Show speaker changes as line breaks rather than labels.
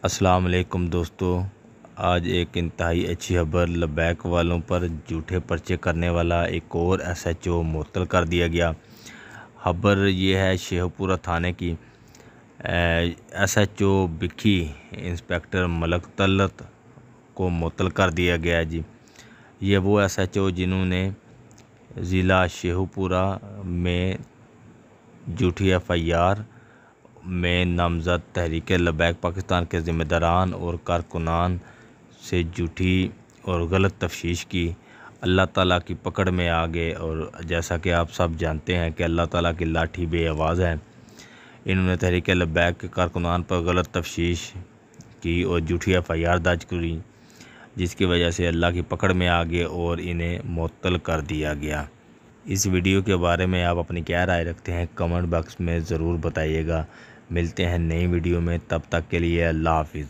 अस्सलाम वालेकुम दोस्तों, आज एक इंतहाई अच्छी खबर लबैक वालों पर झूठे पर्चे करने वाला एक और एसएचओ मुअत्तल कर दिया गया। खबर ये है शेखपुरा थाने की। एसएचओ बिखी इंस्पेक्टर मलक तलत को मुअत्तल कर दिया गया जी। ये वो एसएचओ जिन्होंने ज़िला शेखपुरा में झूठी एफआईआर में नामजद तहरीक लबैक पाकिस्तान के ज़िम्मेदारान और कारकुनान से झूठी और गलत तफ्तीश की। अल्लाह ताला की पकड़ में आ गए और जैसा कि आप सब जानते हैं कि अल्लाह ताला की लाठी बेआवाज़ है। इन्होंने तहरीक लबैक के कारकुनान पर गलत तफ्तीश की और झूठी एफआईआर दर्ज करी, जिसकी वजह से अल्लाह की पकड़ में आ गए और इन्हें मुअत्तल कर दिया गया। इस वीडियो के बारे में आप अपनी क्या राय रखते हैं, कमेंट बॉक्स में ज़रूर बताइएगा। मिलते हैं नई वीडियो में, तब तक के लिए अल्लाह हाफिज़।